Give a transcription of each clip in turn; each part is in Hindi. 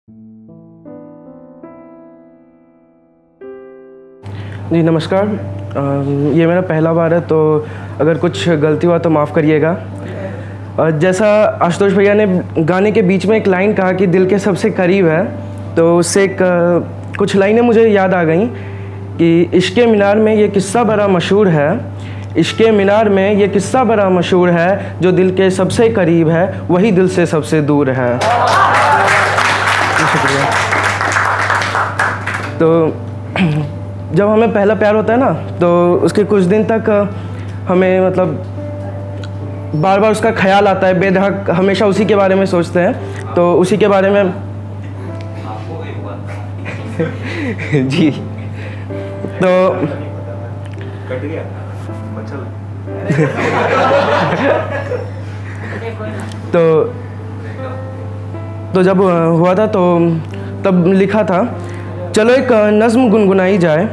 जी नमस्कार। ये मेरा पहला बार है, तो अगर कुछ गलती हुआ तो माफ़ करिएगा। जैसा आशुतोष भैया ने गाने के बीच में एक लाइन कहा कि दिल के सबसे करीब है, तो उससे कुछ लाइनें मुझे याद आ गईं कि इश्क़े मीनार में ये किस्सा बड़ा मशहूर है, इश्क़े मीनार में ये किस्सा बड़ा मशहूर है, जो दिल के सबसे करीब है वही दिल से सबसे दूर है। शुक्रिया। तो जब हमें पहला प्यार होता है ना, तो उसके कुछ दिन तक हमें मतलब बार बार उसका ख्याल आता है, बेधड़क हमेशा उसी के बारे में सोचते हैं, तो उसी के बारे में जी। तो जब हुआ था तो तब लिखा था, चलो एक नज़्म गुनगुनाई जाए,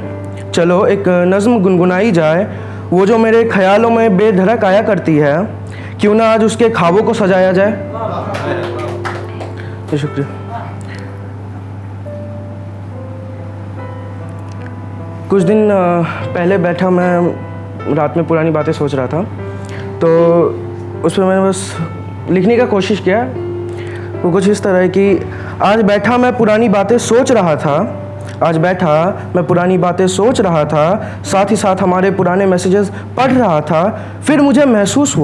चलो एक नज़्म गुनगुनाई जाए, वो जो मेरे ख़यालों में बेधड़क आया करती है, क्यों ना आज उसके ख्वाबों को सजाया जाए। शुक्रिया। कुछ दिन पहले बैठा मैं रात में पुरानी बातें सोच रहा था, तो उसमें मैंने बस लिखने का कोशिश किया। वो कुछ इस तरह है कि आज बैठा मैं पुरानी बातें सोच रहा था, आज बैठा मैं पुरानी बातें सोच रहा था, साथ ही साथ हमारे पुराने मैसेजेस पढ़ रहा था। फिर मुझे महसूस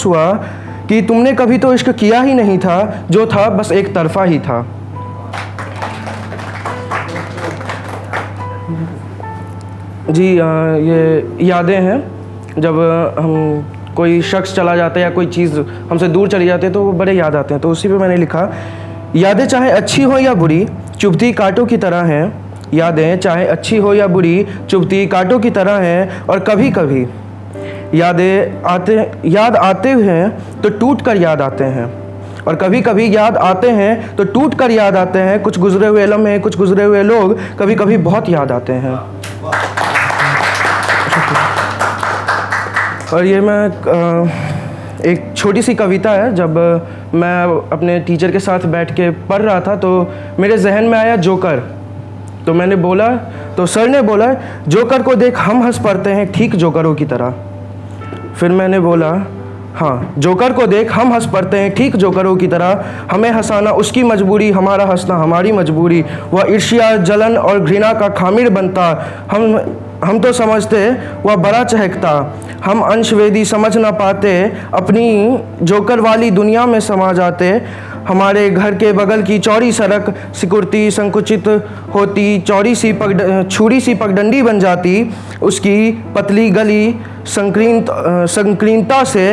हुआ कि तुमने कभी तो इश्क किया ही नहीं था, जो था बस एक तरफ़ा ही था। जी ये यादें हैं, जब हम कोई शख्स चला जाता है या कोई चीज़ हमसे दूर चली जाती है तो वो बड़े याद आते हैं। तो उसी पे मैंने लिखा, यादें चाहे अच्छी हो या बुरी चुभती कांटों की तरह हैं, यादें चाहे अच्छी हो या बुरी चुभती कांटों की तरह हैं, और कभी कभी याद आते हैं तो टूट कर याद आते हैं, और कभी कभी याद आते हैं तो टूट कर याद आते हैं। कुछ गुजरे हुए लम्हे, कुछ गुजरे हुए लोग कभी कभी बहुत याद आते हैं। और ये मैं एक छोटी सी कविता है, जब मैं अपने टीचर के साथ बैठ के पढ़ रहा था तो मेरे जहन में आया जोकर। तो मैंने बोला, तो सर ने बोला, जोकर को देख हम हंस पड़ते हैं ठीक जोकरों की तरह। फिर मैंने बोला, हाँ, जोकर को देख हम हंस पड़ते हैं ठीक जोकरों की तरह, हमें हंसाना उसकी मजबूरी, हमारा हंसना हमारी मजबूरी, वह ईर्ष्या जलन और घृणा का खामिर बनता, हम तो समझते वह बड़ा चहकता, हम अंशवेदी समझ ना पाते, अपनी जोकर वाली दुनिया में समा जाते। हमारे घर के बगल की चौड़ी सड़क सिकुड़ती संकुचित होती, छुरी सी पगडंडी बन जाती, उसकी पतली गली संकीर्णता से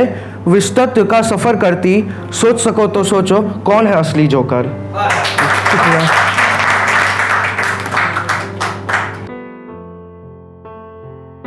विस्तृत का सफ़र करती। सोच सको तो सोचो, कौन है असली जोकर। शुक्रिया।